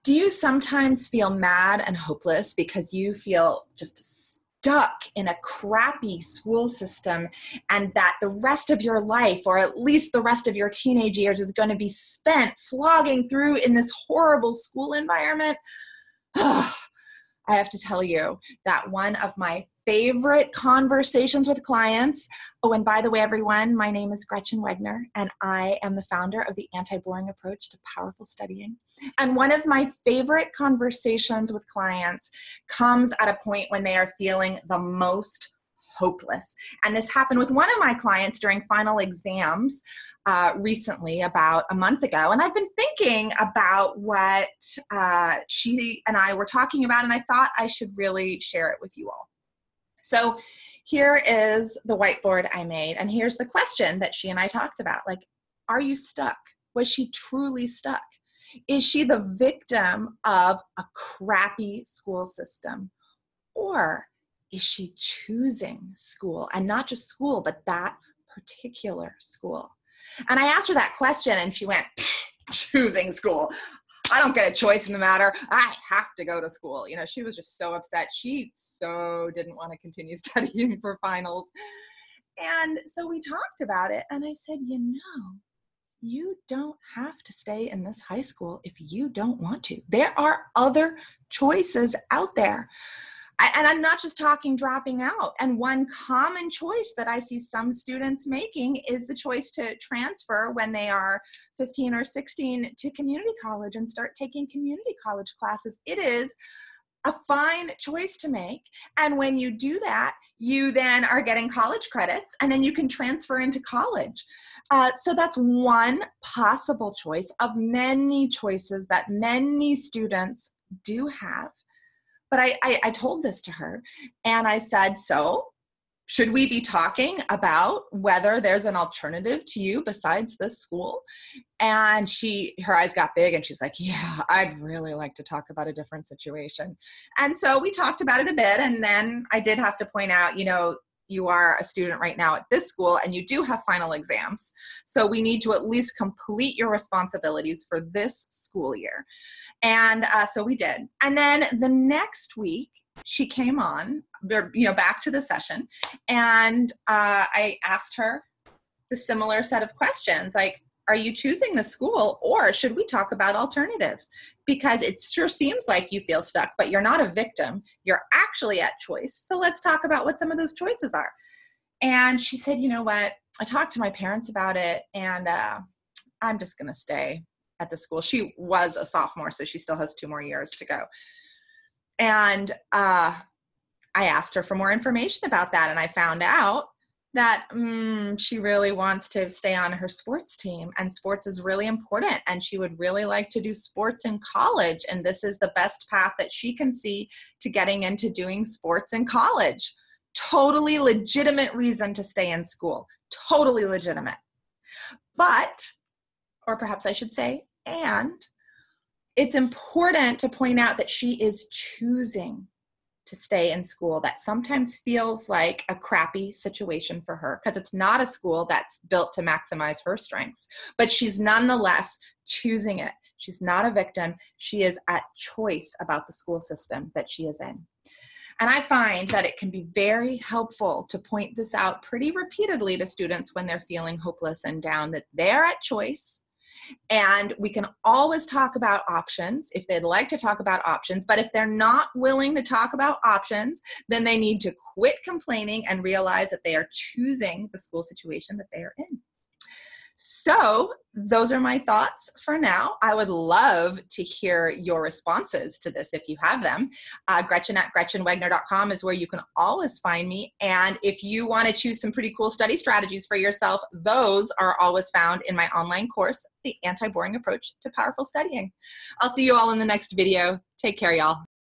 Do you sometimes feel mad and hopeless because you feel just stuck in a crappy school system and that the rest of your life, or at least the rest of your teenage years, is going to be spent slogging through in this horrible school environment? I have to tell you that one of my favorite conversations with clients, oh, and by the way, everyone, my name is Gretchen Wegner, and I am the founder of the anti-boring approach to powerful studying. And one of my favorite conversations with clients comes at a point when they are feeling the most hopeless. And this happened with one of my clients during final exams recently, about a month ago. And I've been thinking about what she and I were talking about, and I thought I should really share it with you all. So here is the whiteboard I made, and here's the question that she and I talked about. Like, are you stuck? Was she truly stuck? Is she the victim of a crappy school system? Or is she choosing school? And not just school, but that particular school. And I asked her that question, and she went, choosing school. I don't get a choice in the matter. I have to go to school. You know, she was just so upset. She so didn't want to continue studying for finals. And so we talked about it, and I said, you know, you don't have to stay in this high school if you don't want to. There are other choices out there. And I'm not just talking dropping out. And one common choice that I see some students making is the choice to transfer when they are 15 or 16 to community college and start taking community college classes. It is a fine choice to make. And when you do that, you then are getting college credits, and then you can transfer into college. So that's one possible choice of many choices that many students do have. But I told this to her, and I said, so should we be talking about whether there's an alternative to you besides this school? And her eyes got big, and she's like, yeah, I'd really like to talk about a different situation. And so we talked about it a bit, and then I did have to point out, you know, you are a student right now at this school, and you do have final exams. So we need to at least complete your responsibilities for this school year. And so we did. And then the next week, she came on, you know, back to the session, and I asked her the similar set of questions, like, are you choosing the school, or should we talk about alternatives? Because it sure seems like you feel stuck, but you're not a victim. You're actually at choice. So let's talk about what some of those choices are. And she said, you know what? I talked to my parents about it, and I'm just going to stay at the school. She was a sophomore, so she still has 2 more years to go. And I asked her for more information about that, and I found out that she really wants to stay on her sports team, and sports is really important, and she would really like to do sports in college, and this is the best path that she can see to getting into doing sports in college. Totally legitimate reason to stay in school. Totally legitimate. But, or perhaps I should say, and it's important to point out that she is choosing to stay in school that sometimes feels like a crappy situation for her, because it's not a school that's built to maximize her strengths, but she's nonetheless choosing it. She's not a victim. She is at choice about the school system that she is in. And I find that it can be very helpful to point this out pretty repeatedly to students when they're feeling hopeless and down, that they're at choice. And we can always talk about options if they'd like to talk about options. But if they're not willing to talk about options, then they need to quit complaining and realize that they are choosing the school situation that they are in. So those are my thoughts for now. I would love to hear your responses to this if you have them. Gretchen at GretchenWegner.com is where you can always find me. And if you want to choose some pretty cool study strategies for yourself, those are always found in my online course, The Anti-Boring Approach to Powerful Studying. I'll see you all in the next video. Take care, y'all.